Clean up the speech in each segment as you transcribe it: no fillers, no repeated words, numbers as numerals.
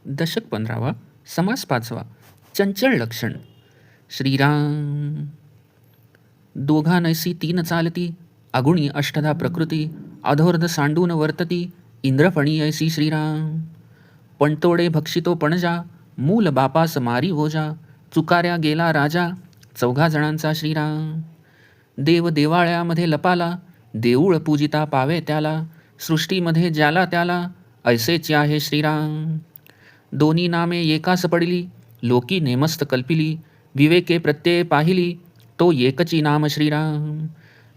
दशक 15वा. समास 5वा. चंचल लक्षण. श्रीराम. दोघा नैसी तीन चालती, अगुणी अष्टधा प्रकृती, अधोर्ध सांडून वर्तती, इंद्रफणी ऐसी श्रीराम. पणतोडे भक्षितो पणजा, मूल बापास मारी ओजा, चुकाऱ्या गेला राजा, चौघा जणांचा श्रीराम. देव देवाळ्यामध्ये लपाला, देऊळ पूजिता पावे त्याला, सृष्टीमध्ये ज्याला त्याला, ऐसेची आहे श्रीराम. दोन्ही नामे एकास पडली, लोकी नेमस्त कल्पिली, विवेके प्रत्यय पाहिली, तो एकची नाम श्रीराम.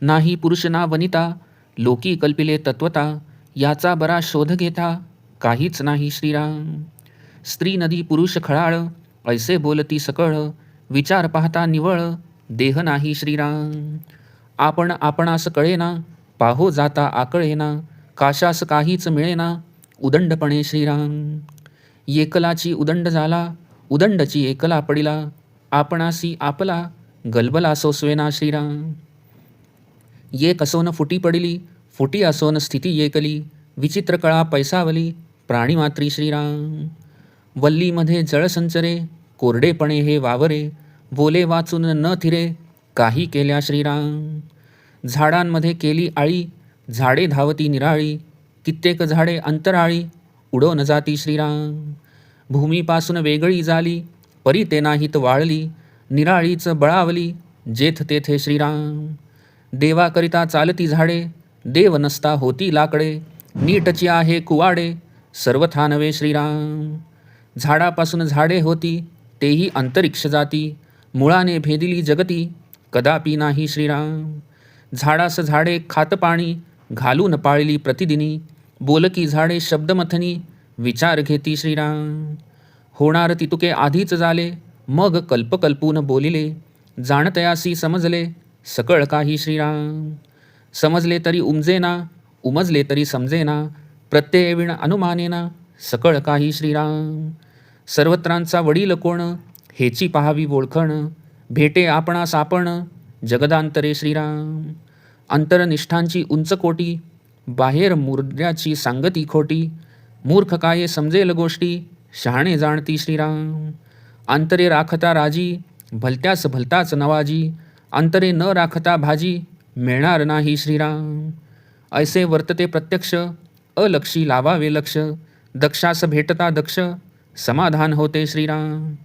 नाही पुरुष ना वनिता, लोकी कल्पिले तत्वता, याचा बरा शोध घेता, काहीच नाही श्रीराम. स्त्री नदी पुरुष खळाळ, ऐसे बोलती सकळ, विचार पाहता निवळ, देह नाही श्रीराम. आपण आपणास कळेना, पाहो जाता आकळेना, काशास काहीच मिळेना, उदंडपणे श्रीराम. एकलाची उदंड झाला, उदंडची एकला पडिला, आपणासी आपला, गलबला सोसवेना श्रीराम. एक असोन फुटी पडिली, फुटी असोन स्थिती एकली, विचित्र कळा पैसावली, प्राणीमात्री श्रीराम. वल्लीमध्ये जळ संचरे, कोरडेपणे हे वावरे, बोले वाचून न थिरे, काही केल्या श्रीराम. झाडांमध्ये केली आळी, झाडे धावती निराळी, कित्येक झाडे अंतराळी, उडवून जाती श्रीराम. भूमीपासून वेगळी झाली, परी ते नाहीत वाळली, निराळीच बळावली, जेथ तेथे श्रीराम. देवाकरिता चालती झाडे, देव नसता होती लाकडे, नीटची आहे कुवाडे, सर्वथा नवे श्रीराम. झाडापासून झाडे होती, तेही अंतरिक्ष जाती, मुळाने भेदिली जगती, कदापि नाही श्रीराम. झाडास झाडे खात पाणी, घालून पाळली प्रतिदिनी, बोलकी झाडे शब्दमथनी, विचार घेती श्रीराम. होणार तितुके आधीच झाले, मग कल्पकल्पून बोलिले, जाणतयासी समजले, सकळ काही श्रीराम. समजले तरी उमजेना, उमजले तरी समजेना, प्रत्यय विण अनुमानेना, सकळ काही श्रीराम. सर्वत्रांचा वडील कोण, हेची पाहावी ओळखण, भेटे आपणास आपण, जगदांतरे श्रीराम. अंतरनिष्ठांची उंच कोटी, बाहेर मुर्द्याची सांगती खोटी, मूर्ख काय समजेल गोष्टी, शहाणे जाणती श्रीराम. अंतरे राखता राजी, भलत्यास भलताच नवाजी, अंतरे न राखता भाजी, मिळणार नाही श्रीराम. ऐसे वर्तते प्रत्यक्ष, अलक्षी लावावे लक्ष, दक्षास भेटता दक्ष, समाधान होते श्रीराम.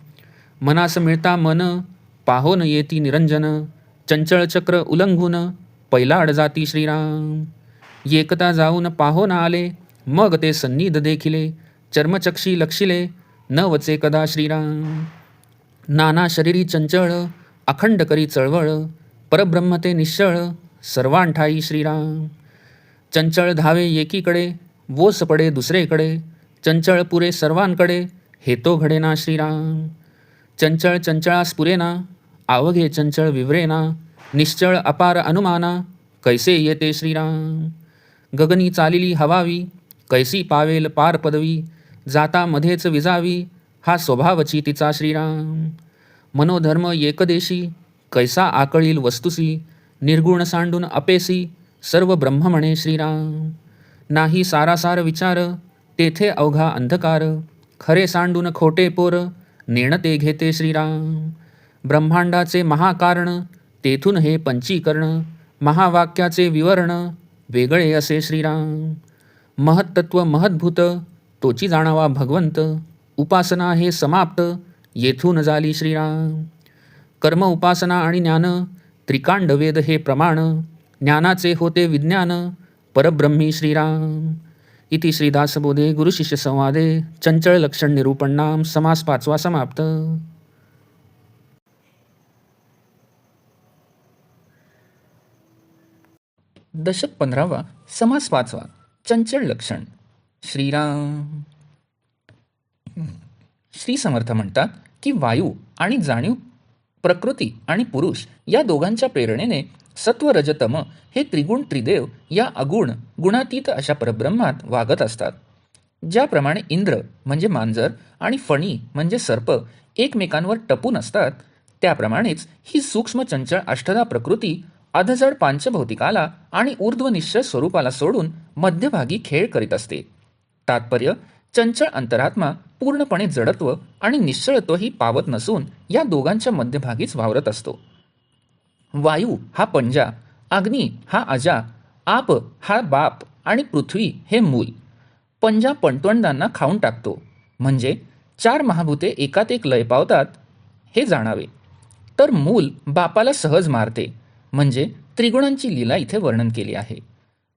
मनास मिळता मन, पाहोन येती निरंजन, चंचळ चक्र उल्लंघून, पैलाड जाती श्रीराम. एकता जाऊन पाहोन आले, मग ते सन्निध देखिले, चर्मचक्षी लक्षिले, न वचे कदा श्रीराम. नाना शरीरी चंचळ, अखंड करी चळवळ, परब्रह्म ते निश्चळ, सर्वांठाई श्रीराम. चंचळ धावे एकीकडे, वोस पडे दुसरेकडे, चंचळ पुरे सर्वांकडे, हेतो घडेना श्रीराम. चंचळ चंचळास पुरेना, आवघे चंचळ विवरेना, निश्चळ अपार अनुमाना, कैसे येते श्रीराम. गगनी चालिली हवावी, कैसी पावेल पार पदवी, जाता मध्येच विजावी, हा स्वभावची तिचा श्रीराम. मनोधर्म एकदेशी, कैसा आकळील वस्तुसी, निर्गुण सांडून अपेसी, सर्व ब्रह्म म्हणे श्रीराम. नाही सारासार विचार, तेथे अवघा अंधकार, खरे सांडून खोटे पोर, नेणते घेते श्रीराम. ब्रह्मांडाचे महाकारण, तेथून हे पंचीकरण, महावाक्याचे विवरण, वेगळे असे श्रीराम. महत्तत्व महद्भूत, तोची जाणावा भगवंत, उपासना हे समाप्त, येथून झाली श्रीराम. कर्म उपासना आणि ज्ञान, त्रिकांड वेद हे प्रमाण, ज्ञानाचे होते विज्ञान, परब्रह्मी श्रीराम. इति श्रीदासबोधे गुरुशिष्य संवादे चंचळ लक्षण निरूपण नाम समास 5वा समाप्त. दशक 15वा. समास 5वा. चंचल लक्षण. श्रीराम. श्री समर्थ म्हणतात की वायू आणि जाणीव, प्रकृती आणि पुरुष या दोघांच्या प्रेरणेने सत्व रजतम हे त्रिगुण त्रिदेव या अगुण गुणातीत अशा परब्रह्मात वागत असतात. ज्याप्रमाणे इंद्र म्हणजे मांजर आणि फणी म्हणजे सर्प एकमेकांवर टपून असतात, त्याप्रमाणेच ही सूक्ष्म चंचळ अष्टधा प्रकृती अधजड पांचभौतिकाला आणि ऊर्ध्वनिश्चय स्वरूपाला सोडून मध्यभागी खेळ करीत असते. तात्पर्य: चंचळ अंतरात्मा पूर्णपणे जडत्व आणि निश्चळत्वही पावत नसून या दोघांच्या मध्यभागीच वावरत असतो. वायू हा पंजा, अग्नी हा अजा, आप हा बाप आणि पृथ्वी हे मूल. पंजा पणत्वंडांना खाऊन टाकतो, म्हणजे 4 महाभूते एकात एक लय पावतात हे जाणावे. तर मूल बापाला सहज मारते, म्हणजे त्रिगुणांची लीला इथे वर्णन केली आहे.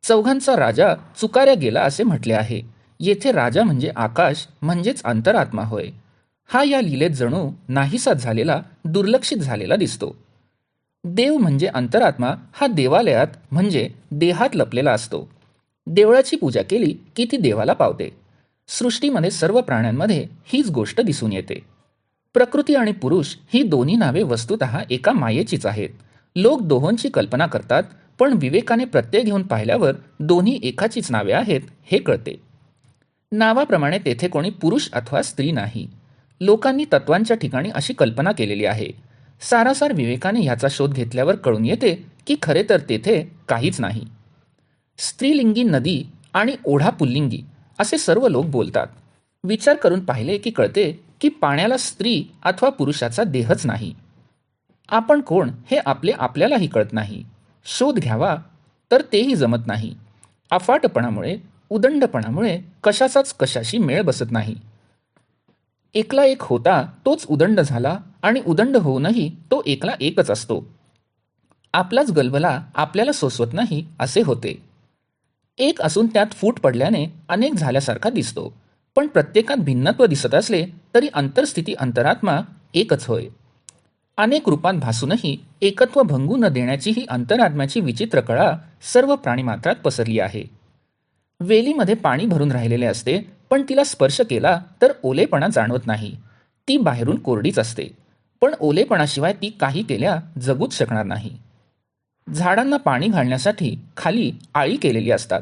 चौघांचा राजा चुकाऱ्या गेला असे म्हटले आहे. येथे राजा म्हणजे आकाश, म्हणजेच अंतरात्मा होय. हा या लीलेत जणू नाहीसा झालेला, दुर्लक्षित झालेला दिसतो. देव म्हणजे अंतरात्मा हा देवालयात म्हणजे देहात लपलेला असतो. देवळाची पूजा केली की ती देवाला पावते. सृष्टीमध्ये सर्व प्राण्यांमध्ये हीच गोष्ट दिसून येते. प्रकृती आणि पुरुष ही दोन्ही नावे वस्तुतः एका मायेचीच आहेत. लोक दोहोंची कल्पना करतात, पण विवेकाने प्रत्यय घेऊन पाहिल्यावर दोन्ही एकाचीच नावे आहेत हे कळते. नावाप्रमाणे तेथे कोणी पुरुष अथवा स्त्री नाही. लोकांनी तत्वांच्या ठिकाणी अशी कल्पना केलेली आहे. सारासार विवेकाने ह्याचा शोध घेतल्यावर कळून येते की खरे तर तेथे काहीच नाही. स्त्रीलिंगी नदी आणि ओढा पुल्लिंगी असे सर्व लोक बोलतात. विचार करून पाहिले की कळते की पाण्याला स्त्री अथवा पुरुषाचा देहच नाही. आपण कोण हे आपल्यालाही कळत नाही. शोध घ्यावा तर तेही जमत नाही. अफाटपणामुळे, उदंडपणामुळे कशाचाच कशाशी मेळ बसत नाही. एकला एक होता तोच उदंड झाला आणि उदंड होऊनही तो एकला एकच असतो. आपलाच गलबला आपल्याला सोसवत नाही असे होते. एक असून त्यात फूट पडल्याने अनेक झाल्यासारखा दिसतो, पण प्रत्येकात भिन्नत्व दिसत असले तरी अंतरस्थिती अंतरात्मा एकच होय. अनेक रूपात भासूनही एकत्व भंगू न देण्याची ही अंतरात्म्याची विचित्र कळा सर्व प्राणीमात्रात पसरली आहे. वेलीमध्ये पाणी भरून राहिलेले असते, पण तिला स्पर्श केला तर ओलेपणा जाणवत नाही. ती बाहेरून कोरडीच असते, पण ओलेपणाशिवाय ती काही केल्या जगूच शकणार नाही. झाडांना पाणी घालण्यासाठी खाली आळी केलेली असतात.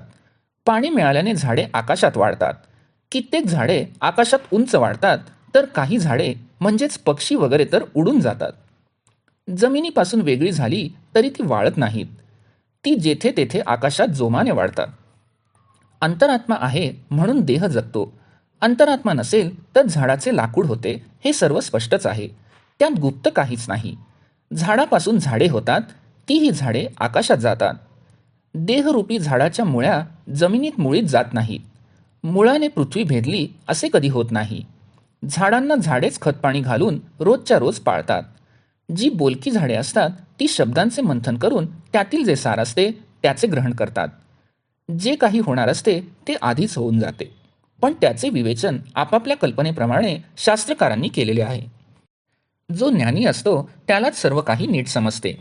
पाणी मिळाल्याने झाडे आकाशात वाढतात. कित्येक झाडे आकाशात उंच वाढतात, तर काही झाडे म्हणजेच पक्षी वगैरे तर उडून जातात. जमिनीपासून वेगळी झाली तरी ती वाळत नाहीत. ती जेथे तेथे आकाशात जोमाने वाढतात. अंतरात्मा आहे म्हणून देह जगतो. अंतरात्मा नसेल तर झाडाचे लाकूड होते हे सर्व स्पष्टच आहे. त्यात गुप्त काहीच नाही. झाडापासून झाडे होतात, तीही झाडे आकाशात जातात. देहरूपी झाडाच्या मुळ्या जमिनीत मुळीच जात नाहीत. मुळाने पृथ्वी भेदली असे कधी होत नाही. झाडांना झाडेच खतपाणी घालून रोजच्या रोज पाळतात. जी बोलकी झाडे असतात ती शब्दांचे मंथन करून त्यातील जे सार असते त्याचे ग्रहण करतात. जे काही होणार असते ते आधीच होऊन जाते, पण त्याचे विवेचन आपापल्या कल्पनेप्रमाणे शास्त्रकारांनी केलेले आहे. जो ज्ञानी असतो त्यालाच सर्व काही नीट समजते.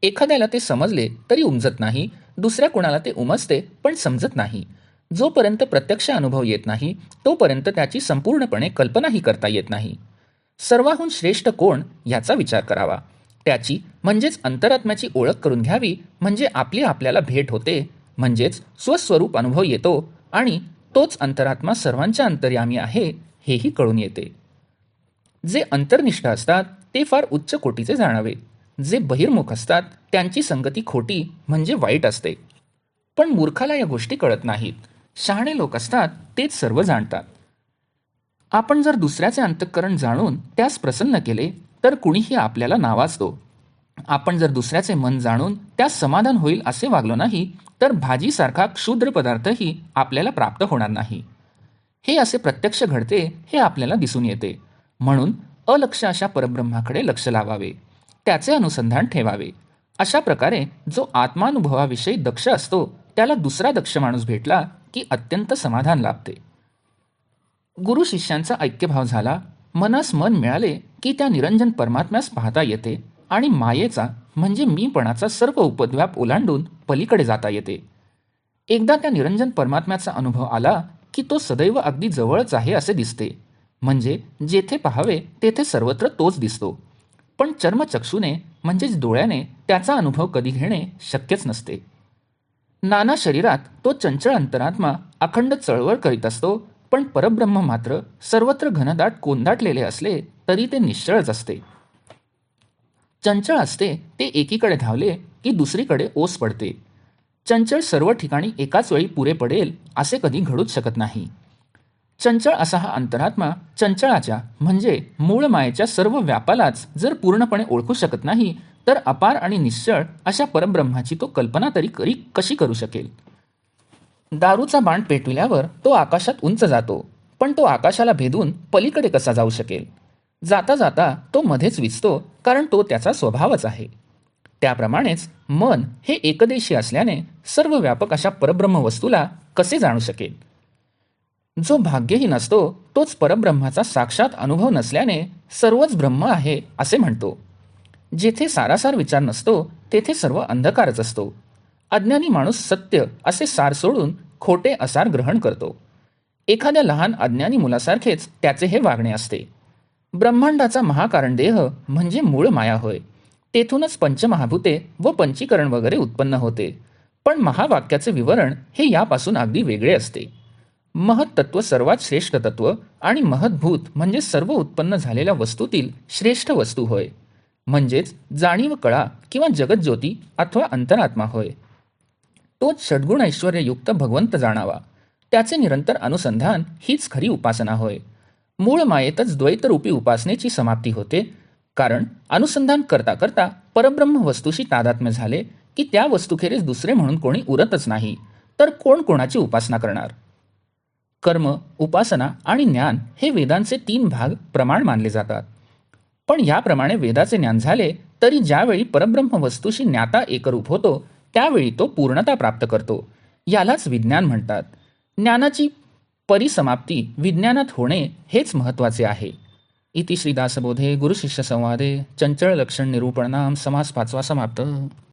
एखाद्याला ते समजले तरी उमजत नाही, दुसऱ्या कुणाला ते उमजते पण समजत नाही. जोपर्यंत प्रत्यक्ष अनुभव येत नाही तोपर्यंत त्याची संपूर्णपणे कल्पनाही करता येत नाही. सर्वाहून श्रेष्ठ कोण याचा विचार करावा. त्याची म्हणजेच अंतरात्म्याची ओळख करून घ्यावी, म्हणजे आपली आपल्याला भेट होते, म्हणजेच स्वस्वरूप अनुभव येतो आणि तोच अंतरात्मा सर्वांच्या अंतर्यामी आहे हेही कळून येते. जे अंतर्निष्ठ असतात ते फार उच्च कोटीचे जाणावे. जे बहिर्मुख असतात त्यांची संगती खोटी म्हणजे वाईट असते. पण मूर्खाला या गोष्टी कळत नाहीत. शहाणे लोक असतात तेच सर्व जाणतात. आपण जर दुसऱ्याचे अंतःकरण जाणून त्यास प्रसन्न केले तर कुणीही आपल्याला नावाजतो. आपण जर दुसऱ्याचे मन जाणून त्यास समाधान होईल असे वागलो नाही तर भाजीसारखा क्षुद्र पदार्थही आपल्याला प्राप्त होणार नाही. हे असे प्रत्यक्ष घडते हे आपल्याला दिसून येते. म्हणून अलक्ष अशा परब्रह्माकडे लक्ष लावावे, त्याचे अनुसंधान ठेवावे. अशा प्रकारे जो आत्मानुभवाविषयी दक्ष असतो त्याला दुसरा दक्ष माणूस भेटला की अत्यंत समाधान लाभते. गुरु शिष्यांचा ऐक्यभाव झाला, मनास मन मिळाले की त्या निरंजन परमात्म्यास पाहता येते आणि मायेचा म्हणजे मीपणाचा सर्व उपद्व्याप ओलांडून पलीकडे जाता येते. एकदा त्या निरंजन परमात्म्याचा अनुभव आला की तो सदैव अगदी जवळच आहे असे दिसते. म्हणजे जेथे पाहावे तेथे सर्वत्र तोच दिसतो. पण चर्मचक्षुने म्हणजेच डोळ्याने त्याचा अनुभव कधी घेणे शक्यच नसते. नाना शरीरात तो चंचळ अंतरात्मा अखंड चळवळ करीत असतो, पण परब्रह्म मात्र सर्वत्र घनदाट कोंदाटलेले असले तरी ते निश्चळच असते. चंचळ असते ते एकीकडे धावले की दुसरीकडे ओस पडते. चंचळ सर्व ठिकाणी एकाच वेळी पुरे पडेल असे कधी घडूच शकत नाही. चंचळ असा हा अंतरात्मा चंचळाच्या म्हणजे मूळ मायेच्या सर्व व्यापालाच जर पूर्णपणे ओळखू शकत नाही, तर अपार आणि निश्चळ अशा परब्रह्माची तो कल्पना तरी कशी करू शकेल? दारूचा बाण पेटविल्यावर तो आकाशात उंच जातो, पण तो आकाशाला भेदून पलीकडे कसा जाऊ शकेल? जाता जाता तो मध्येच विझतो, कारण तो त्याचा स्वभावच आहे. त्याप्रमाणेच मन हे एकदेशी असल्याने सर्व व्यापक अशा परब्रह्म वस्तूला कसे जाणू शकेल? जो भाग्यहीन असतो तोच परब्रह्माचा साक्षात अनुभव नसल्याने सर्वच ब्रह्म आहे असे म्हणतो. जेथे सारासार विचार नसतो तेथे सर्व अंधकारच असतो. अज्ञानी माणूस सत्य असे सार सोडून खोटे असार ग्रहण करतो. एखाद्या लहान अज्ञानी मुलासारखेच त्याचे हे वागणे असते. ब्रह्मांडाचा महाकारण देह म्हणजे मूळ माया होय. तेथूनच पंचमहाभूते व पंचीकरण वगैरे उत्पन्न होते. पण महावाक्याचे विवरण हे यापासून अगदी वेगळे असते. महत्तत्व सर्वात श्रेष्ठ तत्व आणि महद्भूत म्हणजे सर्व उत्पन्न झालेल्या वस्तूतील श्रेष्ठ वस्तू होय. म्हणजेच जाणीव कळा किंवा जगज्योती अथवा अंतरात्मा होय. तोच षड्गुण ऐश्वर्ययुक्त भगवंत जाणावा. त्याचे निरंतर अनुसंधान हीच खरी उपासना होय. मूळ मायेतच द्वैतरूपी उपासनेची समाप्ती होते. कारण अनुसंधान करता करता परब्रह्म वस्तूशी तादात्म्य झाले की त्या वस्तूखेरीज दुसरे म्हणून कोणी उरतच नाही. तर कोण कोणाची उपासना करणार? कर्म, उपासना आणि ज्ञान हे वेदांचे 3 भाग प्रमाण मानले जातात. पण याप्रमाणे वेदाचे ज्ञान झाले तरी ज्यावेळी परब्रह्म वस्तूशी ज्ञाता एकरूप होतो त्यावेळी तो पूर्णता प्राप्त करतो. यालाच विज्ञान म्हणतात. ज्ञानाची परिसमाप्ती विज्ञानात होणे हेच महत्त्वाचे आहे. इति श्रीदासबोधे गुरुशिष्य संवादे चंचळ लक्षण निरूपणाम समास 5वा समाप्त.